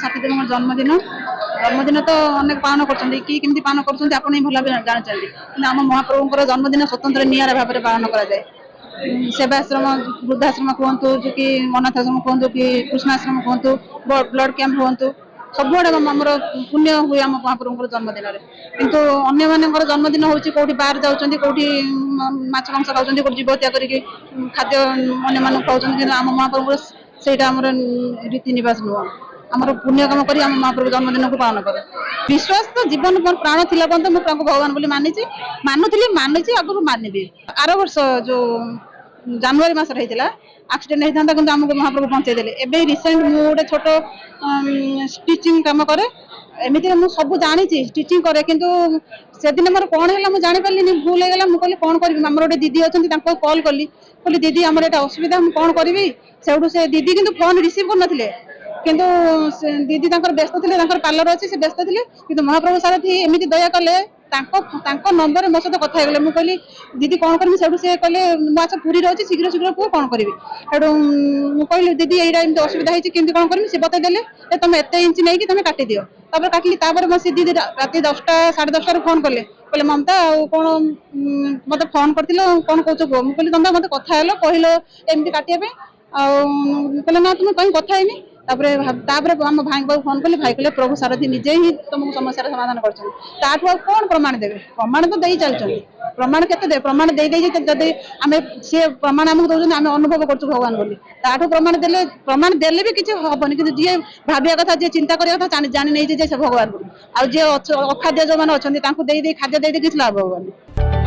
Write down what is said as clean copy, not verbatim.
साथीदेव जन्मदिन जन्मदिन तो अनेक पालन करमती पालन कर भल जानते कि आम महाप्रभुଙ୍କର जन्मदिन स्वतंत्र निरा भाव में पालन कराए। सेवाश्रम वृद्धाश्रम कहतु कि अनाथाश्रम कहतु कि कृष्णाश्रम कहतु ब्लड कैंप कहतु सबुआड़े आमर पुण्य हुए आम महाप्रभुଙ୍କର जन्मदिन में किंतु अन्य मान जन्मदिन हूँ कौटी बाहर जाऊँच कौटी माछ मांस खाऊँ कौट जीव हत्या करके खाद्य अन्य खाऊँ कि आम महाप्रभु से रीति निवास नुह आमर पुण्य कम कर महाप्रभु जन्मदिन को पालन करे। विश्वास तो जीवन प्राण थी पर्यटन मुझे भगवान बोली मानी मानुली मानी आगुरी मानवी। आर वर्ष जो जनवरी मस एक्सीडेंट होता कि आमको महाप्रभु बंचेदेले। एवं रिसेंट मुझे गोटे छोट स्टिचिंग कम करे एमती मुझे सब जानी स्टिचिंग करे किंतु से दिन मोर कौन है मुझे जापारे भूल होगा मुझे कौन करी आम गोटे दीदी अच्छा कल कली कहली दीदी आम यहाँ असुविधा मुझे कौन करी से दीदी किंतु फोन रिसीव करन किंतु दीदी व्यस्त थे पार्लर अच्छे से व्यस्त थे कि महाप्रभु सारथी एमती दया कले नंबर मो सहित कथा गले मुझे कहली दीदी कौन करी से कहले अच्छा पूरी रही शीघ्र शीघ्र पुह कौन करी मुझे कहली दीदी यहाँ एमती असुविधा होती कौन करी सी बतईदे तुम एत इंच नहीं तुम काटिद काटिली सी दीदी रात 10टा 10:30 फोन कले कहले ममता कौन मत फोन कर कौन कौच कह मुझे कहली तुम मत कथा कहल एमती काटापी कहले ना तुम कहीं कथा है आम भाई को फोन कली भाई कहले प्रभु सारथी निजे ही तुमको समस्या समाधान कर कौन प्रमाण देवे प्रमाण तो दे चलते प्रमाण के प्रमाण दे आम सी प्रमाण आमको दौरान आम अनुभव कर भगवान बोली प्रमाण देले प्रमाण देले भी किसी हेनी कि जी भाविया कथा जी चिंता करा कथा जानी नहीं से भगवान बोली आ जी अखाद्य जो मैंने अच्छा खाद्य दे किसी लाभ होगा।